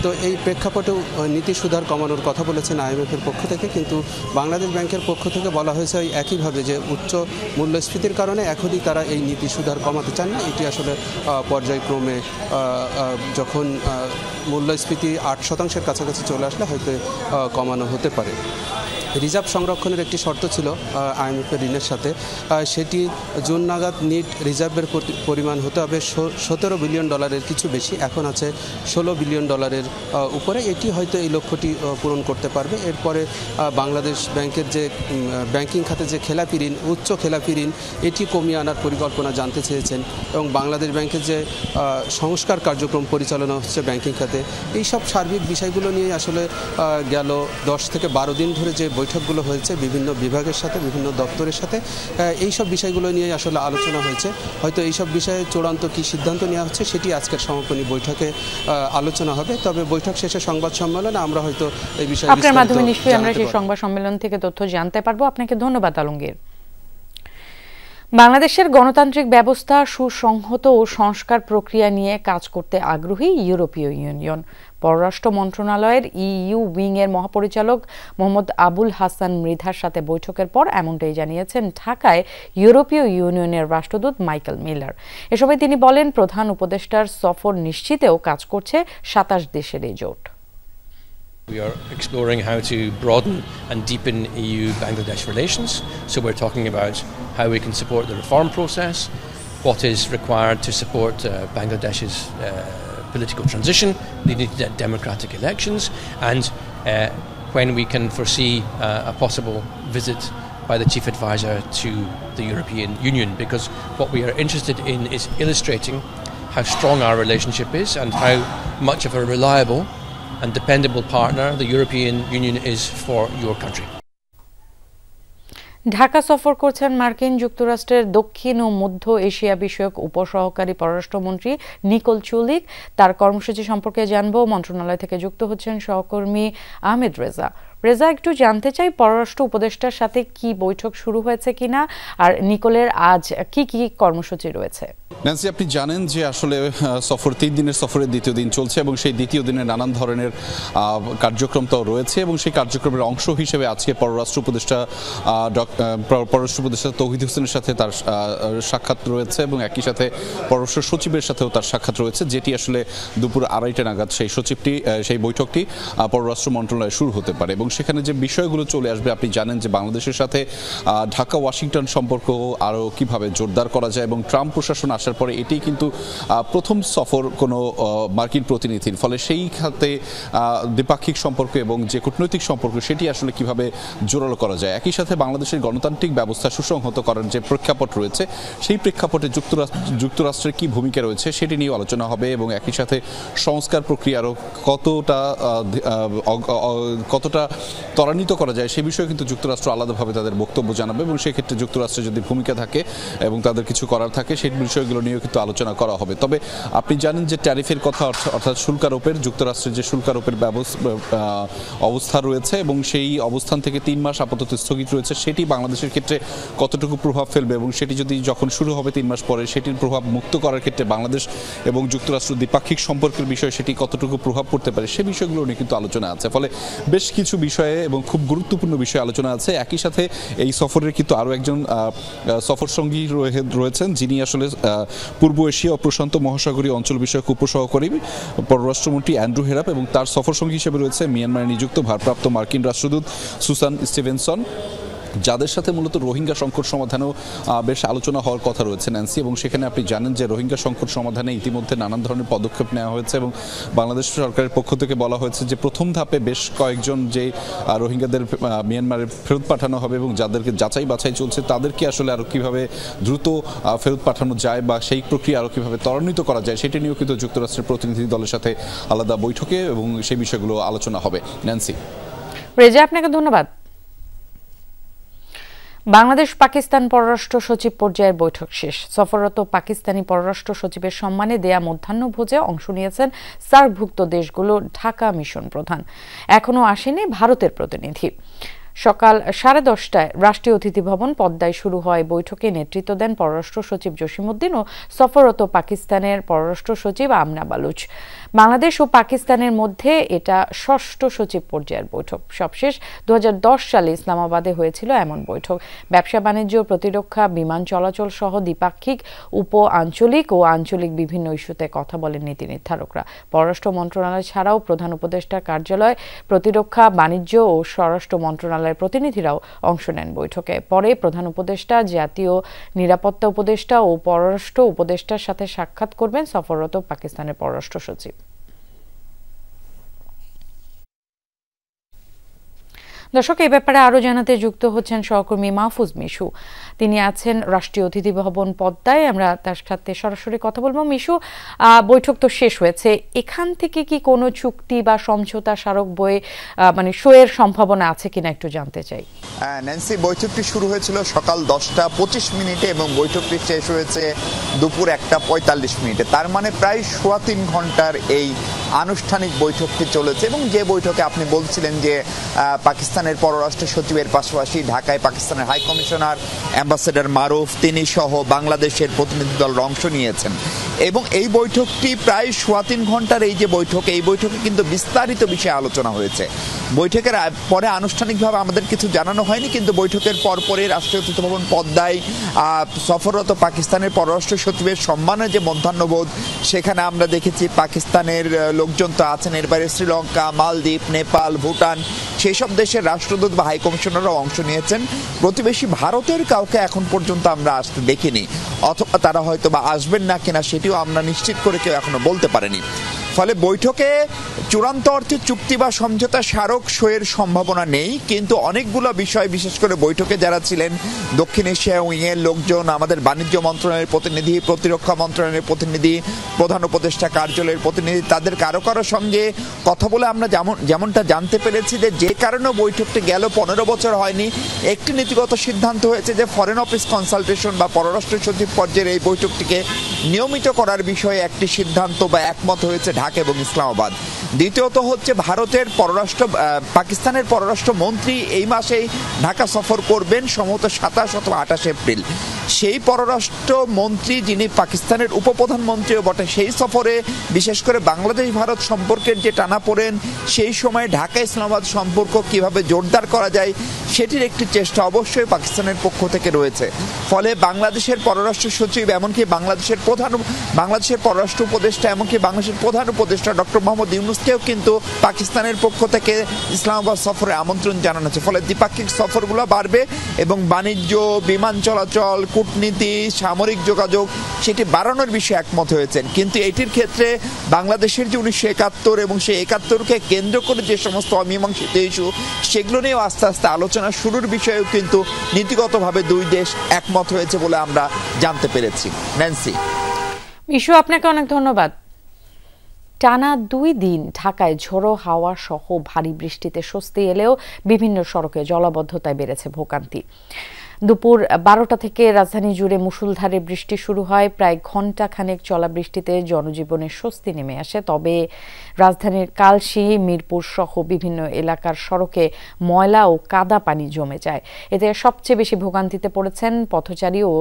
Speaker 11: তো এই প্রেক্ষাপটেও নীতি সুদহার কমানোর কথা বলেছেন IMF-এর পক্ষ থেকে। কিন্তু বাংলাদেশ ব্যাংকের পক্ষ থেকে বলা হয়েছে ওই একইভাবে যে উচ্চ মূল্যস্ফীতির কারণে এখনই তারা এই নীতি সুদহার কমাতে চান না। এটি আসলে পর্যায়ক্রমে যখন মূল্যস্ফীতি 8% কাছাকাছি চলে আসলে হয়তো কমানো হতে পারে। রিজার্ভ সংরক্ষণের একটি শর্ত ছিল IMF-এর ঋণের সাথে, সেটি জুন নাগাদ নিট রিজার্ভের পরিমাণ হতে হবে 17 বিলিয়ন ডলারের কিছু বেশি, এখন আছে 16 বিলিয়ন ডলারের উপরে। এটি হয়তো এই লক্ষ্যটি পূরণ করতে পারবে। এরপরে বাংলাদেশ ব্যাংকের যে ব্যাংকিং খাতে যে খেলাপি ঋণ, উচ্চ খেলাপি ঋণ, এটি কমিয়ে আনার পরিকল্পনা জানতে চেয়েছেন। এবং বাংলাদেশ ব্যাংকের যে সংস্কার কার্যক্রম পরিচালনা হচ্ছে ব্যাংকিং খাতে, এইসব সার্বিক বিষয়গুলো নিয়ে আসলে গেল 10 থেকে 12 দিন ধরে যে বৈঠকগুলো হয়েছে বিভিন্ন বিভাগের সাথে, বিভিন্ন দপ্তরের সাথে, এইসব বিষয়গুলো নিয়ে আসলে আলোচনা হয়েছে। হয়তো এইসব বিষয়ে চূড়ান্ত কী সিদ্ধান্ত নেওয়া হচ্ছে সেটি আজকের সমাপনী বৈঠকে আলোচনা হবে। তবে বৈঠক শেষে সংবাদ সম্মেলনে আমরা হয়তো এই বিষয়ে
Speaker 1: আপনার মাধ্যমে নিশ্চয়ই আমরা সেই সংবাদ সম্মেলন থেকে তথ্য জানতে পারবো। আপনাকে ধন্যবাদ আলমগীর। বাংলাদেশের গণতান্ত্রিক ব্যবস্থা সুসংহত ও সংস্কার প্রক্রিয়া নিয়ে কাজ করতে আগ্রহী ইউরোপীয় ইউনিয়ন। পররাষ্ট্র মন্ত্রণালয়ের EU উইং এর মহাপরিচালক মোহাম্মদ আবুল হাসান মৃধার সাথে বৈঠকের পর এমনটাই জানিয়েছেন ঢাকায় ইউরোপীয় ইউনিয়নের রাষ্ট্রদূত মাইকেল মিলার। এ সময় তিনি বলেন, প্রধান উপদেষ্টার সফর নিশ্চিতেও কাজ করছে 27 দেশের এই জোট।
Speaker 3: We are exploring how to broaden and deepen EU-Bangladesh relations. So we're talking about how we can support the reform process, what is required to support Bangladesh's political transition, leading to democratic elections, and when we can foresee a possible visit by the Chief Advisor to the European Union, because what we are interested in is illustrating how strong our relationship is and how much of a reliable and dependable partner the European Union is for your country.
Speaker 1: Dhaka সফর করছেন মার্কিন যুক্তরাষ্ট্রের দক্ষিণ ও মধ্য Asia বিষয়ক উপসহকারী পররাষ্ট্রমন্ত্রী Nicole চুলিক। তার কর্মসূচি সম্পর্কে জানবো। মন্ত্রণালয় থেকে যুক্ত হচ্ছেন সহকর্মী আহমেদ রেজা। রেজা, একটু জানতে চাই পররাষ্ট্র উপদেষ্টার সাথে কি বৈঠক শুরু হয়েছে কিনা, আর নিকোলের আজ কি কি কর্মসূচি রয়েছে?
Speaker 12: ন্যান্সি, আপনি জানেন যে আসলে সফর 3 দিনের সফরের দ্বিতীয় দিন চলছে এবং সেই দ্বিতীয় দিনে নানান ধরনের কার্যক্রমটাও রয়েছে এবং সেই কার্যক্রমের অংশ হিসেবে আজকে পররাষ্ট্র উপদেষ্টা তৌহিদ হোসেনের সাথে তার সাক্ষাৎ রয়েছে এবং একই সাথে পররাষ্ট্র সচিবের সাথেও তার সাক্ষাৎ রয়েছে, যেটি আসলে দুপুর 2:30 নাগাদ সেই বৈঠকটি পররাষ্ট্র মন্ত্রণালয়ে শুরু হতে পারে। এবং সেখানে যে বিষয়গুলো চলে আসবে, আপনি জানেন যে বাংলাদেশের সাথে ঢাকা ওয়াশিংটন সম্পর্ক আরও কিভাবে জোরদার করা যায়, এবং ট্রাম্প প্রশাসন আসার পরে এটি কিন্তু প্রথম সফর কোনো মার্কিন প্রতিনিধির, ফলে সেই খাতে দ্বিপাক্ষিক সম্পর্ক এবং যে কূটনৈতিক সম্পর্ক সেটি আসলে কিভাবে জোরালো করা যায়। একই সাথে বাংলাদেশের গণতান্ত্রিক ব্যবস্থা সুসংহত করার যে প্রেক্ষাপট রয়েছে, সেই প্রেক্ষাপটে যুক্তরাষ্ট্রের কি ভূমিকা রয়েছে সেটি নিয়েও আলোচনা হবে, এবং একই সাথে সংস্কার প্রক্রিয়ারও কতটা ত্বরান্বিত করা যায় সে বিষয়ে কিন্তু যুক্তরাষ্ট্র আলাদাভাবে তাদের বক্তব্য জানাবে, এবং সেক্ষেত্রে যুক্তরাষ্ট্রের যদি ভূমিকা থাকে এবং তাদের কিছু করার থাকে সেই বিষয়গুলো নিয়েও কিন্তু আলোচনা করা হবে। তবে আপনি জানেন যে ট্যারিফের কথা, অর্থাৎ শুল্কারোপের, যুক্তরাষ্ট্রের যে শুল্কারোপের অবস্থা রয়েছে এবং সেই অবস্থান থেকে 3 মাস আপাতত স্থগিত রয়েছে, সেটি বাংলাদেশের ক্ষেত্রে কতটুকু প্রভাব ফেলবে, এবং সেটি যদি যখন শুরু হবে 3 মাস পরে সেটির প্রভাব মুক্ত করার ক্ষেত্রে বাংলাদেশ এবং যুক্তরাষ্ট্র দ্বিপাক্ষিক সম্পর্কের বিষয়ে সেটি কতটুকু প্রভাব পড়তে পারে সে বিষয়গুলো নিয়ে কিন্তু আলোচনা আছে। ফলে বেশ কিছু বিষয়ে এবং খুব গুরুত্বপূর্ণ বিষয়ে আলোচনা আছে। একই সাথে এই সফরের কিন্তু আরও একজন সফর সঙ্গী রয়েছেন, যিনি আসলে পূর্ব এশিয়া ও প্রশান্ত মহাসাগরীয় অঞ্চল বিষয়ক উপসহকারী পররাষ্ট্রমন্ত্রী অ্যান্ড্রু হেরাপ, এবং তার সফর সঙ্গী হিসেবে রয়েছে মিয়ানমারে নিযুক্ত ভারপ্রাপ্ত মার্কিন রাষ্ট্রদূত সুসান স্টিভেনসন, যাদের সাথে মূলত রোহিঙ্গা সংকট সমাধানেও বেশ আলোচনা হওয়ার কথা রয়েছে ন্যান্সি। এবং সেখানে আপনি জানেন যে রোহিঙ্গা সংকট সমাধানে ইতিমধ্যে নানান ধরনের পদক্ষেপ নেওয়া হয়েছে, এবং বাংলাদেশ সরকারের পক্ষ থেকে বলা হয়েছে যে প্রথম ধাপে বেশ কয়েকজন যে রোহিঙ্গাদের মিয়ানমারে ফেরত পাঠানো হবে এবং যাদেরকে যাচাই বাছাই চলছে তাদেরকে আসলে আরও কীভাবে দ্রুত ফেরত পাঠানো যায় বা সেই প্রক্রিয়া আরও কীভাবে ত্বরান্বিত করা যায় সেটি নিয়েও কিন্তু যুক্তরাষ্ট্রের প্রতিনিধি দলের সাথে আলাদা বৈঠকে এবং সেই বিষয়গুলো আলোচনা হবে। ন্যান্সি।
Speaker 1: রেজা, আপনাকে ধন্যবাদ। বাংলাদেশ পাকিস্তান পররাষ্ট্র সচিব পর্যায়ের বৈঠক শেষ। সফররত পাকিস্তানি পররাষ্ট্র সচিবের সম্মানে দেয়া মধ্যাহ্নভোজে অংশ নিয়েছেন সার্কভুক্ত দেশগুলোর ঢাকা মিশন প্রধান। এখনও আসেনি ভারতের প্রতিনিধি। সকাল 10:30টায় রাষ্ট্রীয় অতিথি ভবন পদ্মায় শুরু হয় বৈঠকে নেতৃত্ব দেন পররাষ্ট্র সচিব জসিমউদ্দিন ও সফররত পাকিস্তানের পররাষ্ট্র সচিব আমনা বালুচ। বাংলাদেশ ও পাকিস্তানের মধ্যে এটা 6ষ্ঠ সচিব পর্যায়ের বৈঠক। সবশেষ 2010 সালে ইসলামাবাদে হয়েছিল এমন বৈঠক। ব্যবসা বাণিজ্য, প্রতিরক্ষা, বিমান চলাচল সহ দ্বিপাক্ষিক, উপ-আঞ্চলিক ও আঞ্চলিক বিভিন্ন ইস্যুতে কথা বলেন নীতি নির্ধারকরা। পররাষ্ট্র মন্ত্রণালয় ছাড়াও প্রধান উপদেষ্টার কার্যালয়, প্রতিরক্ষা, বাণিজ্য ও স্বরাষ্ট্র মন্ত্রণালয়ের প্রতিনিধিরাও অংশ নেন বৈঠকে। পরে প্রধান উপদেষ্টা, জাতীয় নিরাপত্তা উপদেষ্টা ও পররাষ্ট্র উপদেষ্টার সাথে সাক্ষাৎ করবেন সফররত পাকিস্তানের পররাষ্ট্র সচিব। দর্শক, এই ব্যাপারে আরো জানাতে যুক্ত হচ্ছেন সহকর্মী মাহফুজ মিশু। তিনি আছেন রাষ্ট্রীয় অতিথি ভবন পদ্মায়। আমরা তার সাথে সরাসরি কথা বলবো। মিশু, বৈঠক তো শেষ হয়েছে, এখান থেকে কি কোনো চুক্তি বা সমঝোতা স্মারক বই মানে সইয়ের সম্ভাবনা আছে কিনা একটু জানতে চাই।
Speaker 13: ন্যান্সি, বৈঠকটি শুরু হয়েছিল সকাল 10:25 এবং বৈঠকটি শেষ হয়েছে দুপুর 1:45। তার মানে প্রায় 3.25 ঘন্টার এই আনুষ্ঠানিক বৈঠকটি চলেছে, এবং যে বৈঠকে আপনি বলছিলেন যে পাকিস্তানের পররাষ্ট্র সচিবের পাশাপাশি ঢাকায় পাকিস্তানের হাই কমিশনার অ্যাম্বাসেডর মারুফ, তিনি সহ বাংলাদেশের প্রতিনিধি দল অংশ নিয়েছেন। এবং এই বৈঠকটি প্রায় 3.25 ঘন্টার এই যে বৈঠক, এই বৈঠকে কিন্তু বিস্তারিত বিষয়ে আলোচনা হয়েছে। বৈঠকের পরে আনুষ্ঠানিকভাবে আমাদের কিছু জানানো হয়নি, কিন্তু বৈঠকের পরপরই রাষ্ট্রীয় অতিথি ভবন পদ্মায় সফররত পাকিস্তানের পররাষ্ট্র সচিবের সম্মানে যে মধ্যাহ্নভোজ, সেখানে আমরা দেখেছি পাকিস্তানের লোকজন তো আছেন, এর বাইরে শ্রীলঙ্কা, মালদ্বীপ, নেপাল, ভুটান, সেই সব দেশের রাষ্ট্রদূত বা হাই কমিশনাররাও অংশ নিয়েছেন। প্রতিবেশী ভারতের কাউকে এখন পর্যন্ত আমরা আসতে দেখিনি, অথবা তারা হয়তো বা আসবেন না কিনা সেটিও আমরা নিশ্চিত করে কেউ এখনো বলতে পারেনি। ফলে বৈঠকে চূড়ান্ত অর্থে চুক্তি বা সমঝোতা স্মারক সইয়ের সম্ভাবনা নেই, কিন্তু অনেকগুলো বিষয়, বিশেষ করে বৈঠকে যারা ছিলেন দক্ষিণ এশিয়া উইংয়ের লোকজন, আমাদের বাণিজ্য মন্ত্রণালয়ের প্রতিনিধি, প্রতিরক্ষা মন্ত্রণালয়ের প্রতিনিধি, প্রধান উপদেষ্টা কার্যালয়ের প্রতিনিধি, তাদের কারো কারো সঙ্গে কথা বলে আমরা যেমনটা জানতে পেরেছি যে কারণে বৈঠকটি গেল 15 বছর হয়নি, একটি নীতিগত সিদ্ধান্ত হয়েছে যে ফরেন অফিস কনসালটেশন বা পররাষ্ট্র সচিব পর্যায়ের এই বৈঠকটিকে নিয়মিত করার বিষয়ে একটি সিদ্ধান্ত বা একমত হয়েছে ঢাকা এবং ইসলামাবাদ। দ্বিতীয়ত হচ্ছে পাকিস্তানের পররাষ্ট্র মন্ত্রী এই মাসেই ঢাকা সফর করবেন, সম্ভবত 27 অথবা 28 এপ্রিল। সেই পররাষ্ট্র মন্ত্রী যিনি পাকিস্তানের উপপ্রধানমন্ত্রীও বটে, সেই সফরে বিশেষ করে বাংলাদেশ ভারত সম্পর্কের যে টানাপোড়েন, সেই সময় ঢাকা ইসলামাবাদ সম্পর্ক কিভাবে জোরদার করা যায় সেটির একটি চেষ্টা অবশ্যই পাকিস্তানের পক্ষ থেকে রয়েছে। ফলে বাংলাদেশের পররাষ্ট্র সচিব, এমনকি বাংলাদেশের পররাষ্ট্র উপদেষ্টা, এমনকি বাংলাদেশের প্রধান উপদেষ্টা ডক্টর মোহাম্মদ ইউনূসকেও কিন্তু পাকিস্তানের পক্ষ থেকে ইসলামাবাদ সফরে আমন্ত্রণ জানানো হয়েছে। ফলে দ্বিপাক্ষিক সফরগুলো বাড়বে এবং বাণিজ্য, বিমান চলাচল, কূটনীতি, সামরিক যোগাযোগ সেটি বাড়ানোর বিষয়ে একমত হয়েছেন। কিন্তু এটির ক্ষেত্রে বাংলাদেশের যে 1971 এবং সেই 71কে কেন্দ্র করে যে সমস্ত অমীমাংসিত ইস্যু, সেগুলো নিয়েও আস্তে আস্তে আলোচনা শুরুর বিষয়েও কিন্তু নীতিগতভাবে দুই দেশ একমত হয়েছে বলে আমরা জানতে পেরেছি। ন্যান্সি।
Speaker 1: মিশু, আপনাকে অনেক ধন্যবাদ। টানা 2 দিন ঢাকায় ঝোড়ো হাওয়া সহ ভারী বৃষ্টিতে স্বস্তি এলেও বিভিন্ন সড়কে জলাবদ্ধতায় বেড়েছে ভোগান্তি। দুপুর 12টা থেকে রাজধানী জুড়ে মুষলধারে বৃষ্টি শুরু হয়। প্রায় ঘণ্টা খানেক চলা বৃষ্টিতে জনজীবনে স্বস্তি নেমে আসে। তবে রাজধানীর কালশী, মিরপুর সহ বিভিন্ন এলাকার সড়কে ময়লা ও কাদা পানি জমে যায়। এতে সবচেয়ে বেশি ভোগান্তিতে পড়েছেন পথচারী ও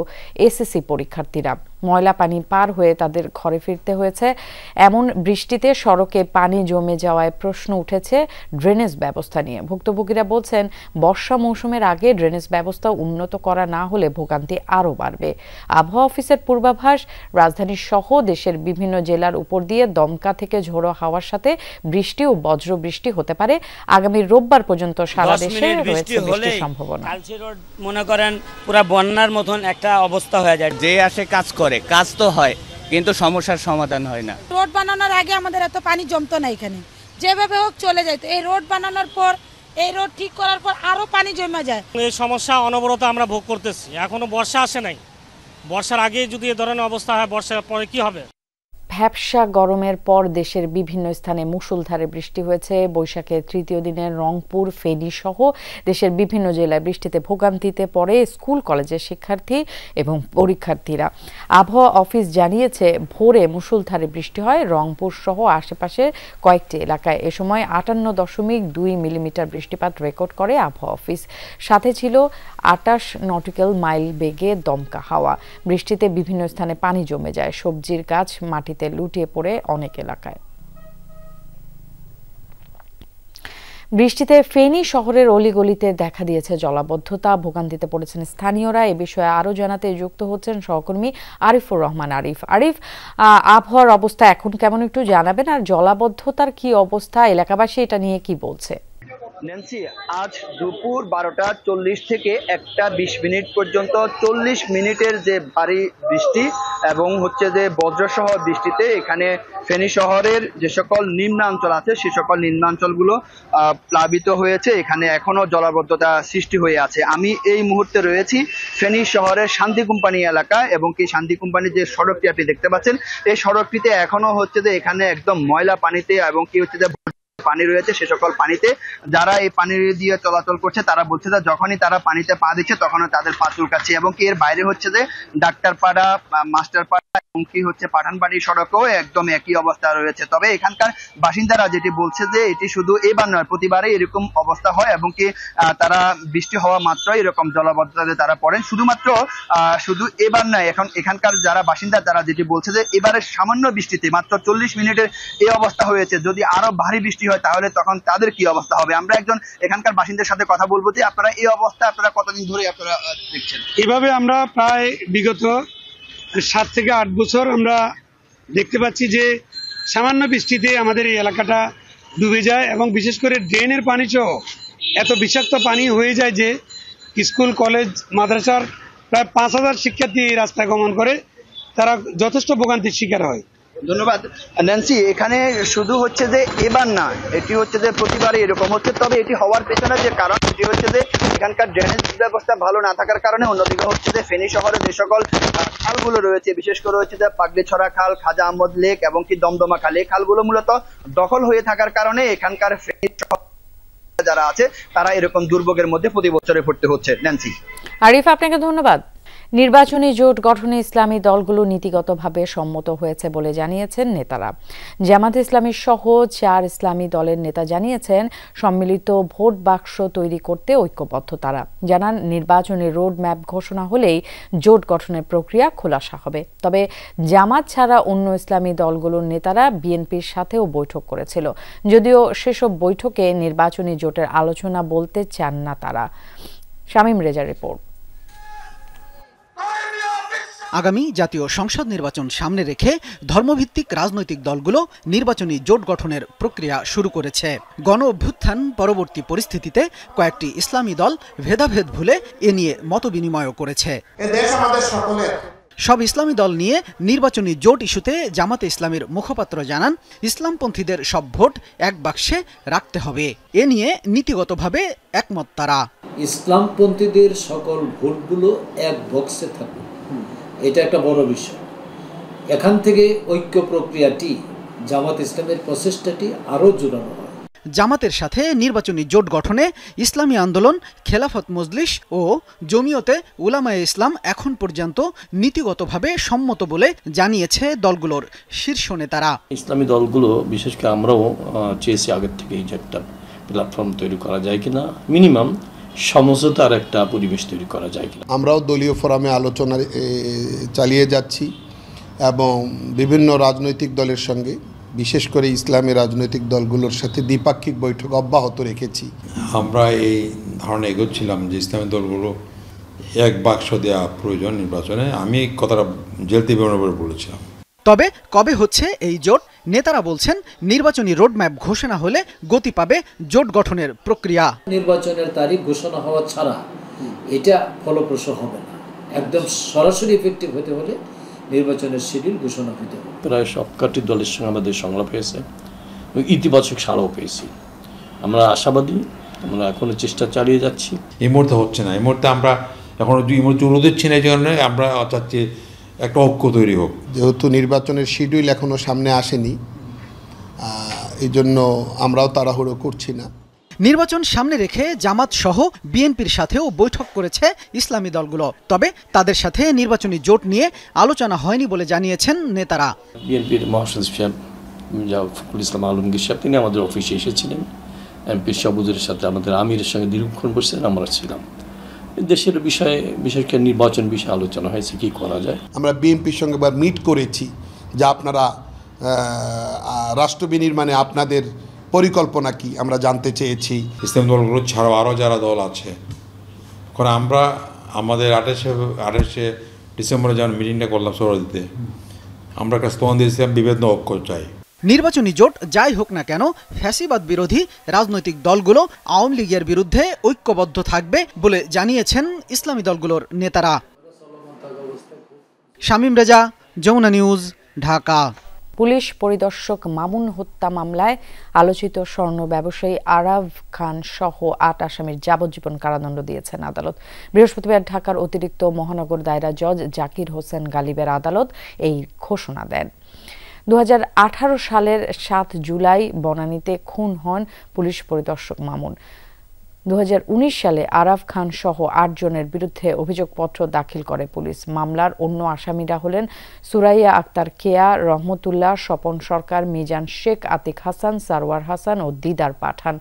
Speaker 1: এসএসসি পরীক্ষার্থীরা। ময়লা পানি পার হয়ে তাদের ঘরে ফিরতে হয়েছে। এমন বৃষ্টিতে সড়কে পানি জমে যাওয়ায় প্রশ্ন উঠেছে ড্রেনেজ ব্যবস্থা নিয়ে। ভুক্তভোগীরা বলছেন, বর্ষা মৌসুমের আগে ড্রেনেজ ব্যবস্থা উন্নত করা না হলে ভোগান্তি আরও বাড়বে। আবহাওয়া অফিসের পূর্বাভাস, রাজধানী সহ দেশের বিভিন্ন জেলার উপর দিয়ে দমকা থেকে ঝোড়ো হাওয়ার সাথে বৃষ্টি ও বজ্র বৃষ্টি হতে পারে। আগামী রোববার পর্যন্ত সারা দেশে রয়েছে বৃষ্টির সম্ভাবনা।
Speaker 4: কালচি রোড মনে করেন পুরো বন্যার মতন একটা অবস্থা হয়ে যায়।
Speaker 14: যে আসে কাজ করে, কাজ তো হয় কিন্তু সমস্যার সমাধান হয় না।
Speaker 15: রোড বানানোর আগে আমাদের এত পানি জমতো না, এখানে যেভাবে হোক চলে যায়। এই রোড বানানোর পর, এই রোড ঠিক করার পর আরো পানি জমে যায়।
Speaker 16: এই সমস্যা অনবরত আমরা ভোগ করতেছি। এখনো বর্ষা আসে নাই। বর্ষার আগে যদি এ ধরনের অবস্থা হয়, বর্ষার পরে কি হবে?
Speaker 1: ভ্যাপসা গরমের পর দেশের বিভিন্ন স্থানে মুষলধারে বৃষ্টি হয়েছে। বৈশাখের 3য় দিনে রংপুর, ফেনী সহ দেশের বিভিন্ন জেলায় বৃষ্টিতে ভোগান্তিতে পড়ে স্কুল কলেজের শিক্ষার্থী এবং পরীক্ষার্থীরা। আবহাওয়া অফিস জানিয়েছে, ভোরে মুষলধারে বৃষ্টি হয় রংপুর সহ আশেপাশের কয়েকটি এলাকায়। এ সময় 58.2 মিলিমিটার বৃষ্টিপাত রেকর্ড করে আবহাওয়া অফিস। সাথে ছিল 28 নটিক্যাল মাইল বেগে দমকা হাওয়া। বৃষ্টিতে বিভিন্ন স্থানে পানি জমে যায়। সবজির গাছ মাটিতে লুটিয়ে পড়ে অনেক এলাকায়। বৃষ্টিতে ফেনী শহরের অলিগলিতে দেখা দিয়েছে জলাবদ্ধতা। ভোগান্তিতে পড়েছেন স্থানীয়রা। এ বিষয়ে আরো জানাতে যুক্ত হচ্ছেন সহকর্মী আরিফুর রহমান। আরিফ, আবহাওয়ার অবস্থা এখন কেমন একটু জানাবেন, আর জলাবদ্ধতার কি অবস্থা, এলাকাবাসী এটা নিয়ে কি বলছে?
Speaker 17: ন্যান্সি, আজ দুপুর 12টা 40 থেকে 1টা 20 মিনিট পর্যন্ত 40 মিনিটের যে ভারী বৃষ্টি এবং যে বজ্রসহ বৃষ্টিতে এখানে ফেনী শহরের যে সকল নিম্নাঞ্চল আছে সে সকল নিম্নাঞ্চলগুলো প্লাবিত হয়েছে। এখানে এখনো জলাবদ্ধতা সৃষ্টি হয়ে আছে। আমি এই মুহূর্তে রয়েছি ফেনী শহরের শান্তি কোম্পানি এলাকায় এবং কি শান্তি কোম্পানির যে সড়কটি আপনি দেখতে পাচ্ছেন, এই সড়কটিতে এখনো যে এখানে একদম ময়লা পানিতে এবং কি যে পানি রয়েছে, সে সকল পানিতে যারা এই পানি দিয়ে চলাচল করছে তারা বলছে যে যখনই তারা পানিতে পা দিচ্ছে তখনই তাদের পা চুলকাচ্ছে। এবং কি এর বাইরে যে ডাক্তারপাড়া, মাস্টারপাড়া এবং কি পাঠানবাড়ি সড়কও একদম একই অবস্থা রয়েছে। তবে এখানকার বাসিন্দারা যেটি বলছে যে এটি শুধু এবার নয়, প্রতিবারে এরকম অবস্থা হয় এবং কি তারা বৃষ্টি হওয়া মাত্রই এরকম জলাবদ্ধতাতে তারা পড়েন। শুধু এবার নয়, এখানকার যারা বাসিন্দা তারা যেটি বলছে যে এবারের সামান্য বৃষ্টিতে মাত্র 40 মিনিটের এই অবস্থা হয়েছে। যদি আরো ভারী বৃষ্টি হয় তাহলে তখন তাদের কি অবস্থা হবে? আমরা একজন এখানকার বাসিন্দার সাথে কথা বলবো যে আপনারা এই অবস্থা আপনারা কতদিন ধরে আপনারা দেখছেন?
Speaker 18: এভাবে আমরা প্রায় বিগত 7 থেকে 8 বছর আমরা দেখতে পাচ্ছি যে সামান্য বৃষ্টিতে আমাদের এই এলাকাটা ডুবে যায় এবং বিশেষ করে ড্রেনের পানি সহ এত বিষাক্ত পানি হয়ে যায় যে স্কুল, কলেজ, মাদ্রাসার প্রায় 5000 শিক্ষার্থী এই রাস্তায় গমন করে, তারা যথেষ্ট ভোগান্তির শিকার হয়।
Speaker 17: ধন্যবাদ ন্যান্সি। এখানে শুধু যে এবার না, এটি যে প্রতিবারই এরকম হচ্ছে। তবে এটি হওয়ার পেছনে যে কারণ এটি যে এখানকার ড্রেনেজ ব্যবস্থা ভালো না থাকার কারণে। অন্যদিকে যে ফেনী শহরে যে সকল খালগুলো রয়েছে, বিশেষ করে যে পাগলিছড়া খাল, খাজা আহমদ লেক এবং কি দমদমা খাল, এই খালগুলো মূলত দখল হয়ে থাকার কারণে এখানকার ফেনী যারা আছে তারা এরকম দুর্ভোগের মধ্যে প্রতি বছরে পড়তে হচ্ছে। ন্যান্সি।
Speaker 1: আরিফ, আপনাকে ধন্যবাদ। নির্বাচনী জোট গঠনে ইসলামী দলগুলো নীতিগতভাবে সম্মত হয়েছে বলে জানিয়েছেন নেতারা। জামাত ইসলামী সহ 4 ইসলামী দলের নেতা জানিয়েছেন সম্মিলিত ভোট বাক্স তৈরি করতে ঐক্যবদ্ধ তারা। জানান নির্বাচনী রোড ম্যাপ ঘোষণা হলেই জোট গঠনের প্রক্রিয়া খোলাসা হবে। তবে জামাত ছাড়া অন্য ইসলামী দলগুলোর নেতারা বিএনপির সাথেও বৈঠক করেছিল, যদিও সেসব বৈঠকে নির্বাচনী জোটের আলোচনা বলতে চান না তারা। শামীম রেজার রিপোর্ট।
Speaker 19: আগামী জাতীয় সংসদ নির্বাচন সামনে রেখে ধর্মভিত্তিক রাজনৈতিক দলগুলো নির্বাচনী জোট গঠনের প্রক্রিয়া শুরু করেছে। গণ অভ্যুত্থান পরবর্তী পরিস্থিতিতে কয়েকটি ইসলামী দল ভেদাভেদ ভুলে এ নিয়ে মতবিনিময় করেছে। সব ইসলামী দল নিয়ে নির্বাচনী জোট ইস্যুতে জামাতে ইসলামীর মুখপাত্র জানান, ইসলামপন্থীদের সব ভোট এক বাক্সে রাখতে হবে। এ নিয়ে নীতিগতভাবে একমত তারা।
Speaker 20: ইসলামপন্থীদের সকল ভোটগুলো এক বক্সে থাকবে, এটা একটা বড় বিষয়। এখান থেকে ঐক্য প্রক্রিয়াটি, জামাত ইসলামের প্রচেষ্টাটি আরও জোরালো হয়।
Speaker 19: জামাতের সাথে নির্বাচনী জোট গঠনে ইসলামী আন্দোলন, খেলাফত মজলিস ও জমিয়তে উলামায়ে ইসলাম এখন পর্যন্ত নীতিগতভাবে সম্মত বলে জানিয়েছে দলগুলোর শীর্ষ নেতারা।
Speaker 21: ইসলামী দলগুলো, বিশেষ করে আমরাও চেয়েছি আগের থেকে এই যে একটা প্ল্যাটফর্ম তৈরি করা যায় কিনা, মিনিমাম সমঝোতার একটা পরিবেশ তৈরি করা যায় কিনা।
Speaker 22: আমরাও দলীয় ফোরামে আলোচনা চালিয়ে যাচ্ছি এবং বিভিন্ন রাজনৈতিক দলের সঙ্গে, বিশেষ করে ইসলামী রাজনৈতিক দলগুলোর সাথে দ্বিপাক্ষিক বৈঠক অব্যাহত রেখেছি।
Speaker 23: আমরা এই ধারণা এগোচ্ছিলাম যে ইসলামী দলগুলো এক বাক্স দেওয়া প্রয়োজন নির্বাচনে। আমি কথাটা জেলতে বেরোনোর বলেছিলাম।
Speaker 19: তবে কবে হচ্ছে এই জোট, নেতারা বলছেন নির্বাচনী রোডম্যাপ ঘোষণা হলে গতি পাবে জোট গঠনের প্রক্রিয়া।
Speaker 20: নির্বাচনের তারিখ ঘোষণা হওয়া ছাড়া এটা ফলপ্রসূ হবে না। একদম সরাসরি ইফেক্টিভ হতে হলে নির্বাচনের শিডিউল ঘোষণা হতে হবে।
Speaker 21: প্রায় সবকটি দলের সঙ্গে আমাদের সংলাপ হয়েছে, ইতিবাচক সাড়াও পেয়েছি। আমরা আশাবাদী, আমরা এখনো চেষ্টা চালিয়ে যাচ্ছি।
Speaker 23: এই মুহূর্তে হচ্ছে না, এই মুহূর্তে আমরা এখনো চলে দিচ্ছি না, এই জন্য আমরা চাচ্ছি একটা ঐক্য তৈরি হোক।
Speaker 22: যেহেতু নির্বাচনের শিডিউল এখনো সামনে আসেনি, এই জন্য আমরাও তাড়াহুড়ো করছি না।
Speaker 19: নির্বাচন সামনে রেখে জামাত সহ বিএনপির সাথেও বৈঠক করেছে ইসলামী দলগুলো। তবে তাদের সাথে নির্বাচনী জোট নিয়ে আলোচনা হয়নি বলে জানিয়েছেন নেতারা।
Speaker 21: বিএনপির মহাসচিব সাহেব ফখরুল ইসলাম আলমগীর সাহেব, তিনি আমাদের অফিসে এসেছিলেন। এমপি সবুজের সাথে আমাদের আমিরের সঙ্গে দীর্ঘক্ষণ বসেছেন, আমরা ছিলাম। দেশের বিষয়ে, বিশেষ করে নির্বাচন বিষয়ে আলোচনা হয়েছে কি করা যায়।
Speaker 22: আমরা বিএনপির সঙ্গে এবার মিট করেছি যে আপনারা রাষ্ট্র বিনির্মাণে আপনাদের পরিকল্পনা কি আমরা জানতে চেয়েছি।
Speaker 23: ইসলামী দলগুলো ছাড়াও আরও যারা দল আছে, কারণ আমরা আমাদের 28শে ডিসেম্বরে যখন মিটিংটা করলাম সৌরাদিতে, আমরা একটা স্তন দিয়েছিলাম বিভিন্ন ঐক্য চাই।
Speaker 19: নির্বাচনী জোট যাই হোক না কেন, ফ্যাসিবাদ বিরোধী রাজনৈতিক দলগুলো আওয়ামী লীগের বিরুদ্ধে ঐক্যবদ্ধ থাকবে বলে জানিয়েছেন ইসলামী দলগুলোর নেতারা। শামীম রেজা, যমুনা নিউজ, ঢাকা।
Speaker 1: পুলিশ পরিদর্শক মামুন হত্যা মামলায় আলোচিত স্বর্ণ ব্যবসায়ী আরাভ খান সহ 8 আসামির যাবজ্জীবন কারাদণ্ড দিয়েছেন আদালত। বৃহস্পতিবার ঢাকার অতিরিক্ত মহানগর দায়রা জজ জাকির হোসেন গালিবের আদালত এই ঘোষণা দেন। 2018 সালের 7 জুলাই বনানীতে খুন হন পুলিশ পরিদর্শক মামুন। 2019 সালে আরাফ খান সহ 8 জনের বিরুদ্ধে অভিযোগপত্র দাখিল করে পুলিশ। মামলার অন্য আসামিরা হলেন সুরাইয়া আক্তার কেয়া, রহমতুল্লাহ, স্বপন সরকার, মিজান শেখ, আতিক হাসান, সারওয়ার হাসান ও দিদার পাঠান।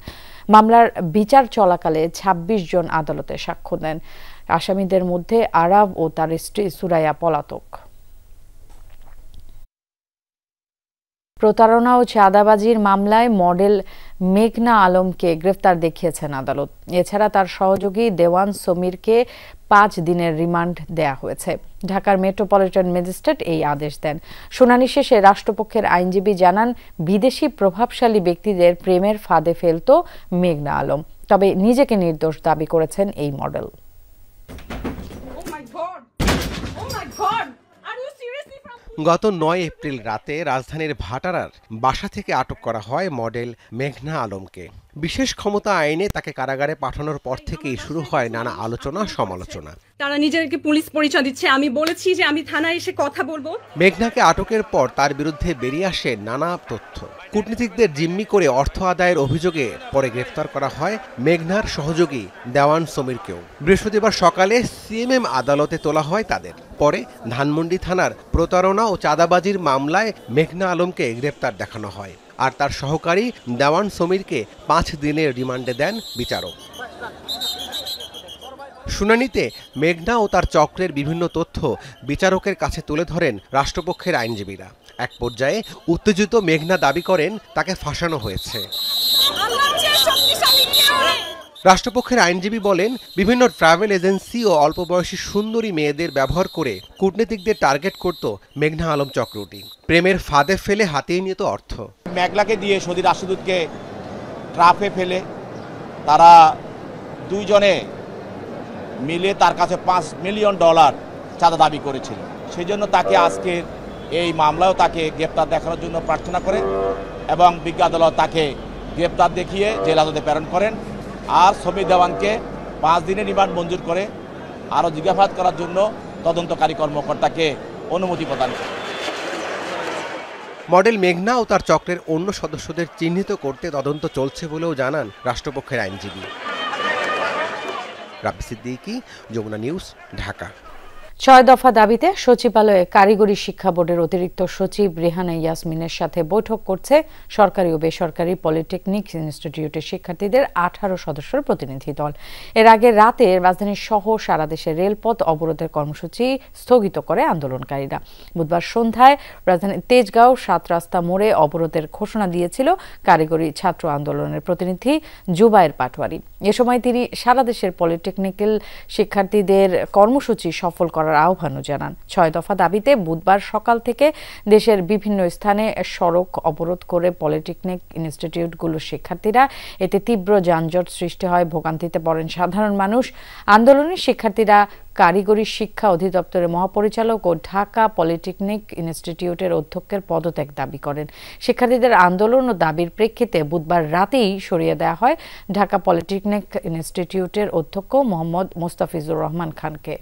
Speaker 1: মামলার বিচার চলাকালে 26 জন আদালতে সাক্ষ্য দেন। আসামিদের মধ্যে আরাফ ও তার স্ত্রী সুরাইয়া পলাতক। প্রতারণা ও চাঁদাবাজির মামলায় মডেল মেঘনা আলমকে গ্রেফতার দেখিয়েছেন আদালত। এছাড়া তার সহযোগী দেওয়ান সমীরকে 5 দিনের রিমান্ড দেয়া হয়েছে। ঢাকার মেট্রোপলিটন ম্যাজিস্ট্রেট এই আদেশ দেন। শুনানি শেষে রাষ্ট্রপক্ষের আইনজীবী জানান, বিদেশি প্রভাবশালী ব্যক্তিদের প্রেমের ফাঁদে ফেলত মেঘনা আলম। তবে নিজেকে নির্দোষ দাবি করেছেন এই মডেল।
Speaker 24: গত 9 এপ্রিল রাতে রাজধানীর ভাটারার বাসা থেকে আটক করা হয় মডেল মেঘনা আলমকে। বিশেষ ক্ষমতা আইনে তাকে কারাগারে পাঠানোর পর থেকেই শুরু হয় নানা আলোচনা সমালোচনা।
Speaker 2: তারা নিজেদেরকে পুলিশ পরিচয় দিচ্ছে, আমি বলেছি যে আমি থানায় এসে কথা বলবো।
Speaker 24: মেঘনাকে আটকের পর তার বিরুদ্ধে বেরিয়ে আসে নানা তথ্য। কূটনীতিকদের জিম্মি করে অর্থ আদায়ের অভিযোগে পরে গ্রেফতার করা হয় মেঘনার সহযোগী দেওয়ান সমীরকেও। বৃহস্পতিবার সকালে সিএমএম আদালতে তোলা হয় তাদের। পরে ধানমন্ডি থানার প্রতারণা ও চাঁদাবাজির মামলায় মেঘনা আলমকে গ্রেফতার দেখানো হয়, আর তার সহকারী দেওয়ান সমীরকে 5 দিনের রিমান্ডে দেন বিচারক। শুনানিতে মেঘনা ও তার চক্রের বিভিন্ন তথ্য বিচারকের কাছে তুলে ধরেন রাষ্ট্রপক্ষের আইনজীবীরা। এক পর্যায়ে উত্তেজিত মেঘনা দাবি করেন তাকে ফাঁসানো হয়েছে। রাষ্ট্রপক্ষের আইনজীবী বলেন, বিভিন্ন ট্রাভেল এজেন্সি ও অল্প বয়সী সুন্দরী মেয়েদের ব্যবহার করে কূটনীতিকদের টার্গেট করত মেঘনা আলম চক্রটি। প্রেমের ফাঁদে ফেলে হাতিয়ে নিত অর্থ।
Speaker 5: মেঘলাকে দিয়ে সৌদি রাষ্ট্রদূতকে ট্রাফে ফেলে তারা দুইজনে মিলে তার কাছে $5 মিলিয়ন চাঁদা দাবি করেছিল। সেই জন্য তাকে আজকে এই মামলায়ও তাকে গ্রেপ্তার দেখানোর জন্য প্রার্থনা করে এবং বিজ্ঞ আদালত তাকে গ্রেপ্তার দেখিয়ে জেল হাজতে প্রেরণ করেন। আর সমীর দেওয়ানকে 5 দিনের রিমান্ড মঞ্জুর করে আরও জিজ্ঞাসাবাদ করার জন্য তদন্তকারী কর্মকর্তাকে অনুমতি প্রদান করে।
Speaker 24: মডেল মেঘনা ও তার চক্রের অন্য সদস্যদের চিহ্নিত করতে তদন্ত চলছে বলেও জানান রাষ্ট্রপক্ষের আইনজীবী। রাব্বি সিদ্দিকী, যমুনা নিউজ, ঢাকা।
Speaker 1: 6 দফা দাবিতে সচিবালয়ে কারিগরি শিক্ষা বোর্ডের অতিরিক্ত সচিব রেহানা ইয়াসমিনের সাথে বৈঠক করছে সরকারি ও বেসরকারি পলিটেকনিক ইনস্টিটিউটের শিক্ষার্থীদের 18 সদস্যের প্রতিনিধি দল। এর আগে রাতে রাজধানী সহ সারা দেশে রেলপথ অবরোধের কর্মসূচি স্থগিত করে আন্দোলনকারীরা। বুধবার সন্ধ্যায় রাজধানীর তেজগাঁও 7 রাস্তা মোড়ে অবরোধের ঘোষণা দিয়েছিল কারিগরি ছাত্র আন্দোলনের প্রতিনিধি জুবায়ের পাটোয়ারি। এ সময় তিনি সারা দেশের পলিটেকনিক্যাল শিক্ষার্থীদের কর্মসূচি সফল করার আহ্বানও জানান। 6 দফা দাবিতে বুধবার সকাল থেকে দেশের বিভিন্ন স্থানে সড়ক অবরোধ করে পলিটেকনিক ইনস্টিটিউটগুলোর শিক্ষার্থীরা। এতে তীব্র যানজট সৃষ্টি হয়, ভোগান্তিতে পড়েন সাধারণ মানুষ। আন্দোলনের শিক্ষার্থীরা কারিগরি শিক্ষা অধিদপ্তরের মহাপরিচালক ও ঢাকা পলিটেকনিক ইনস্টিটিউটের অধ্যক্ষের পদত্যাগ দাবি করেন। শিক্ষার্থীদের আন্দোলন ও দাবির প্রেক্ষিতে বুধবার রাতেই সরিয়ে দেওয়া হয় ঢাকা পলিটেকনিক ইনস্টিটিউটের অধ্যক্ষ মোহাম্মদ মোস্তাফিজুর রহমান খানকে।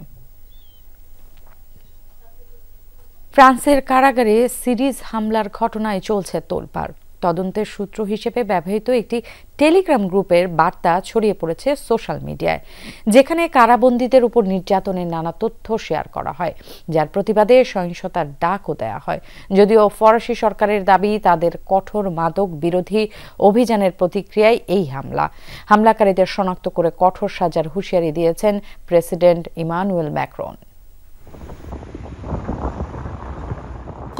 Speaker 1: ফ্রান্সের কারাগারে সিরিজ হামলার ঘটনায় চলছে তোলপাড়। তদন্তের সূত্র হিসেবে ব্যবহৃত একটি টেলিগ্রাম গ্রুপের বার্তা ছড়িয়ে পড়েছে সোশ্যাল মিডিয়ায়, যেখানে কারাবন্দীদের উপর নির্যাতনের নানা তথ্য শেয়ার করা হয়, যার প্রতিবাদে সহিংসতার ডাকও দেয়া হয়। যদিও ফরাসি সরকারের দাবি তাদের কঠোর মাদক বিরোধী অভিযানের প্রতিক্রিয়ায় এই হামলাকারীদের শনাক্ত করে কঠোর সাজার হুঁশিয়ারি দিয়েছেন প্রেসিডেন্ট ইমানুয়েল ম্যাক্রন।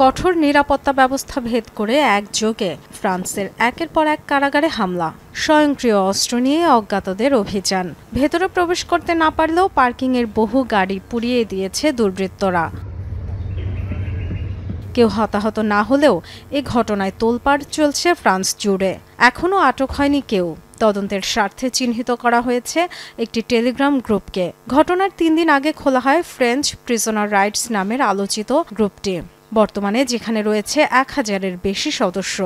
Speaker 7: কঠোর নিরাপত্তা ব্যবস্থা ভেদ করে একযোগে ফ্রান্সের একের পর এক কারাগারে হামলা, স্বয়ংক্রিয় অস্ত্র নিয়ে অজ্ঞাতদের অভিযান। ভেতরে প্রবেশ করতে না পারলেও পার্কিংয়ের বহু গাড়ি পুড়িয়ে দিয়েছে দুর্বৃত্তরা। কেউ হতাহত না হলেও এ ঘটনায় তোলপাড় চলছে ফ্রান্স জুড়ে। এখনও আটক হয়নি কেউ। তদন্তের স্বার্থে চিহ্নিত করা হয়েছে একটি টেলিগ্রাম গ্রুপকে। ঘটনার 3 দিন আগে খোলা হয় ফ্রেঞ্চ প্রিজনার রাইটস নামের আলোচিত গ্রুপটি। বর্তমানে যেখানে রয়েছে 1000-এর বেশি সদস্য।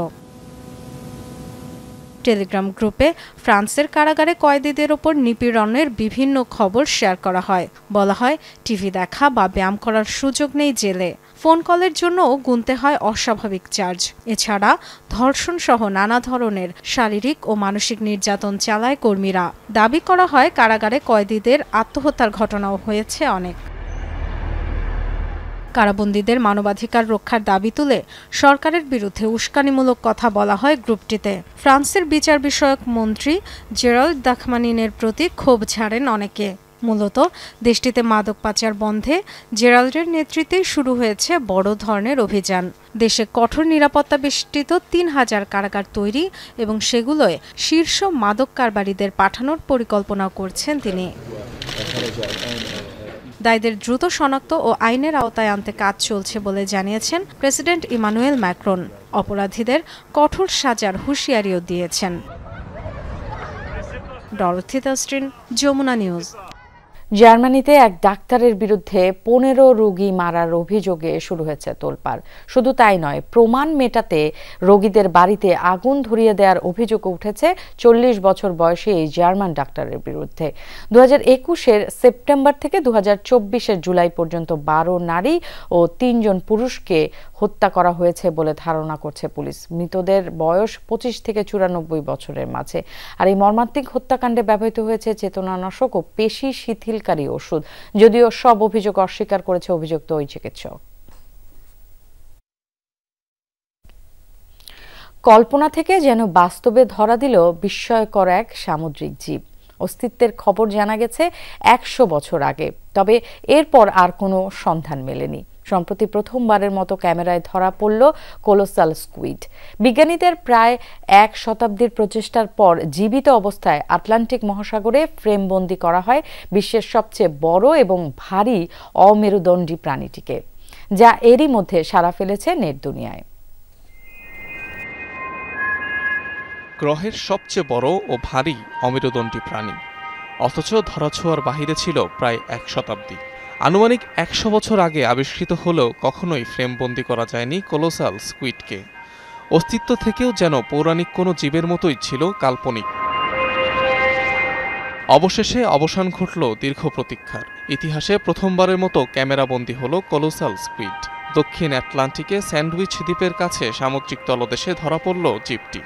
Speaker 7: টেলিগ্রাম গ্রুপে ফ্রান্সের কারাগারে কয়েদিদের ওপর নিপীড়নের বিভিন্ন খবর শেয়ার করা হয়। বলা হয় টিভি দেখা বা ব্যায়াম করার সুযোগ নেই জেলে। ফোন কলের জন্যও গুনতে হয় অস্বাভাবিক চার্জ। এছাড়া ধর্ষণ সহ নানা ধরনের শারীরিক ও মানসিক নির্যাতন চালায় কর্মীরা। দাবি করা হয় কারাগারে কয়েদিদের আত্মহত্যার ঘটনাও হয়েছে অনেক। কারাবন্দীদের মানবাধিকার রক্ষার দাবি তুলে সরকারের বিরুদ্ধে উস্কানিমূলক কথা বলা হয় গ্রুপটিতে। ফ্রান্সের বিচার বিষয়ক মন্ত্রী জেরাল্ড দাখমানিনের প্রতি ক্ষোভ ঝাড়েন অনেকে। মূলত দেশটিতে মাদক পাচার বন্ধে জেরাল্ডের নেতৃত্বেই শুরু হয়েছে বড় ধরনের অভিযান। দেশে কঠোর নিরাপত্তা বেষ্টিত 3000 কারাগার তৈরি এবং সেগুলোয় শীর্ষ মাদক কারবারিদের পাঠানোর পরিকল্পনা করছেন তিনি। দায়ীদের দ্রুত শনাক্ত ও আইনের আওতায় আনতে কাজ চলছে বলে জানিয়েছেন প্রেসিডেন্ট ইমানুয়েল ম্যাক্রন। অপরাধীদের কঠোর সাজার হুঁশিয়ারিও দিয়েছেন। ডরথি তাস্ট্রিন, যমুনা নিউজ।
Speaker 1: জার্মানিতে এক ডাক্তারের বিরুদ্ধে 15 রোগী মারার অভিযোগে শুরু হয়েছে তোলপাড়। শুধু তাই নয়, প্রমাণ মেটাতে রোগীদের বাড়িতে আগুন ধরিয়ে দেওয়ার অভিযোগ উঠেছে 40 বছর বয়সী এই জার্মান ডাক্তারের বিরুদ্ধে। 2021-এর সেপ্টেম্বর থেকে 2024-এর জুলাই পর্যন্ত 12 নারী ও 3 জন পুরুষকে হত্যা করা হয়েছে বলে ধারণা করছে পুলিশ। মৃতদের বয়স 25 থেকে 94 বছরের মাঝে। আর এই মর্মান্তিক হত্যাকাণ্ডে ব্যবহৃত হয়েছে চেতনানাশক ও পেশি শিথিলকারী ওষুধ। যদিও সব অভিযোগ অস্বীকার করেছে অভিযুক্ত ওই চিকিৎসক। কল্পনা থেকে যেন বাস্তবে ধরা দিল বিস্ময়কর এক সামুদ্রিক জীব। অস্তিত্বের খবর জানা গেছে 100 বছর আগে, তবে এরপর আর কোনো সন্ধান মেলেনি। সম্প্রতি প্রথমবারের মতো ক্যামেরায় ধরা পড়ল কোলোসাল স্কুইড। বিজ্ঞানীদের প্রায় 1 শতাব্দীর প্রচেষ্টার পর জীবিত অবস্থায় আটলান্টিক মহাসাগরে ফ্রেমবন্দি করা হয় বিশ্বের সবচেয়ে বড় এবং ভারী অমেরুদণ্ডী প্রাণীটিকে, যা এরই মধ্যে সাড়া ফেলেছে নেট দুনিয়ায়।
Speaker 6: গ্রহের সবচেয়ে বড় ও ভারী অমেরুদণ্ডী প্রাণী, অথচ ধরাছোঁয়ার বাহিরে ছিল প্রায় 1 শতাব্দী। আনুমানিক 100 বছর আগে আবিষ্কৃত হলেও কখনোই ফ্রেমবন্দি করা যায়নি কোলোসাল স্কুইডকে। অস্তিত্ব থেকেও যেন পৌরাণিক কোনো জীবের মতোই ছিল কাল্পনিক। অবশেষে অবসান ঘটল দীর্ঘ প্রতীক্ষার। ইতিহাসে প্রথমবারের মতো ক্যামেরাবন্দি হল কোলোসাল স্কুইড। দক্ষিণ আটলান্টিকে স্যান্ডউইচ দ্বীপের কাছে সামুদ্রিক তলদেশে ধরা পড়ল জীবটি।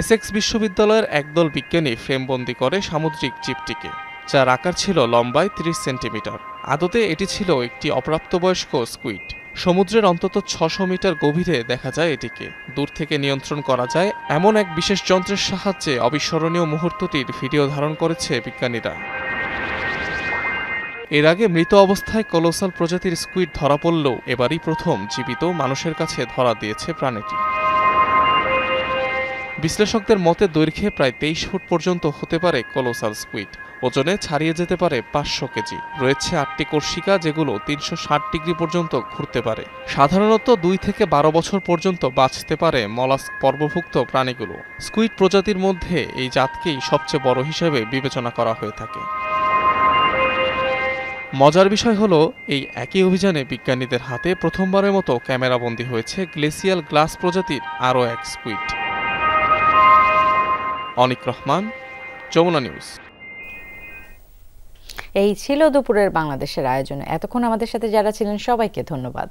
Speaker 6: এসেক্স বিশ্ববিদ্যালয়ের একদল বিজ্ঞানী ফ্রেমবন্দি করে সামুদ্রিক জীবটিকে, যার আকার ছিল লম্বায় 30 সেন্টিমিটার। আদতে এটি ছিল একটি অপ্রাপ্তবয়স্ক স্কুইড। সমুদ্রের অন্তত 600 মিটার গভীরে দেখা যায় এটিকে। দূর থেকে নিয়ন্ত্রণ করা যায় এমন এক বিশেষ যন্ত্রের সাহায্যে অবিস্মরণীয় মুহূর্তটির ভিডিও ধারণ করেছে বিজ্ঞানীরা। এর আগে মৃত অবস্থায় কোলোসাল প্রজাতির স্কুইড ধরা পড়লেও এবারই প্রথম জীবিত মানুষের কাছে ধরা দিয়েছে প্রাণীটি। বিশ্লেষকদের মতে দৈর্ঘ্যে প্রায় 23 ফুট পর্যন্ত হতে পারে কোলোসাল স্কুইড। ওজনে ছাড়িয়ে যেতে পারে 500 কেজি। রয়েছে 8টি কোর্সিকা, যেগুলো 360 ডিগ্রি পর্যন্ত ঘুরতে পারে। সাধারণত 2 থেকে 12 বছর পর্যন্ত বাঁচতে পারে মলাস্ক পর্বভুক্ত প্রাণীগুলো। স্কুইড প্রজাতির মধ্যে এই জাতকেই সবচেয়ে বড় হিসেবে বিবেচনা করা হয়ে থাকে। মজার বিষয় হলো, এই একই অভিযানে বিজ্ঞানীদের হাতে প্রথমবারের মতো ক্যামেরাবন্দি হয়েছে গ্লেসিয়াল গ্লাস প্রজাতির আরও এক স্কুইড। অনিক রহমান, যমুনা নিউজ।
Speaker 1: এই ছিল দুপুরের বাংলাদেশের আয়োজনে। এতক্ষণ আমাদের সাথে যারা ছিলেন সবাইকে ধন্যবাদ।